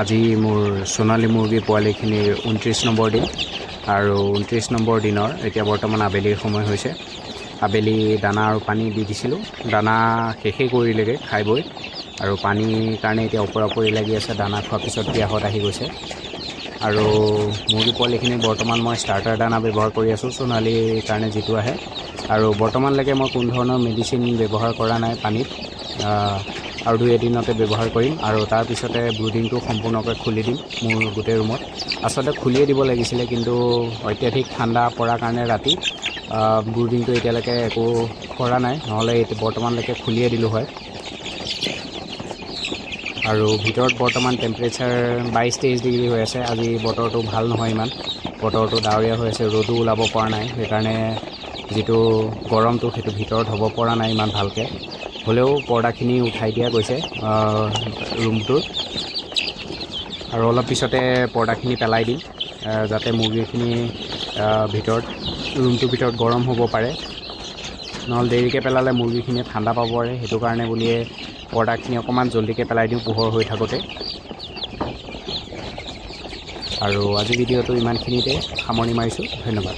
আজি মোৰ সোণালী মুৰ্গী পোৱালিখিনিৰ 29 নম্বৰ দিন আৰু 29 নম্বৰ দিনৰ এতিয়া বৰ্তমান আবেলিৰ সময় হৈছে। আবেলি দানা আৰু পানী দি দিছিলোঁ, দানা শেষেই কৰিলেগৈ খাই বৈ, আৰু পানীৰ কাৰণে এতিয়া ওপৰা ওপৰি লাগি আছে। দানা খোৱাৰ পিছত পিয়াহত আহি গৈছে। আৰু মুৰ্গী পোৱালিখিনি বৰ্তমান মই ষ্টাৰ্টাৰ দানা ব্যৱহাৰ কৰি আছোঁ, সোণালীৰ কাৰণে যিটো আহে। আৰু বৰ্তমানলৈকে মই কোনো ধৰণৰ মেডিচিন ব্যৱহাৰ কৰা নাই পানীত, আৰু 2 এদিনতে ব্যৱহাৰ কৰিম। আৰু তাৰপিছতে ব্ৰুডিংটো সম্পূৰ্ণকৈ খুলি দিম মোৰ গোটেই ৰুমত। আচলতে খুলিয়ে দিব লাগিছিলে, কিন্তু অত্যাধিক ঠাণ্ডা পৰাৰ কাৰণে ৰাতি ব্ৰুডিংটো এতিয়ালৈকে একো কৰা নাই, নহ'লে বৰ্তমানলৈকে খুলিয়ে দিলোঁ হয়। আৰু ভিতৰত বৰ্তমান টেম্পাৰেচাৰ 22-23 ডিগ্ৰী হৈ আছে। আজি বতৰটো ভাল নহয় ইমান, বতৰটো ডাৱৰীয়া হৈ আছে, ৰ'দো ওলাব পৰা নাই। সেইকাৰণে যিটো গৰমটো সেইটো ভিতৰত হ'ব পৰা নাই ইমান ভালকৈ। হ'লেও পৰ্দাখিনি উঠাই দিয়া গৈছে ৰুমটোৰ, আৰু অলপ পিছতে পৰ্দাখিনি পেলাই দিম, যাতে মুৰ্গীখিনি ৰুমটোৰ ভিতৰত গৰম হ'ব পাৰে। নহ'লে দেৰিকৈ পেলালে মুৰ্গীখিনিয়ে ঠাণ্ডা পাব পাৰে, সেইটো কাৰণে বুলিয়ে পৰ্দাখিনি অকণমান জল্দিকৈ পেলাই দিওঁ পোহৰ হৈ থাকোঁতে। আৰু আজি ভিডিঅ'টো ইমানখিনিতে সামৰণি মাৰিছোঁ। ধন্যবাদ।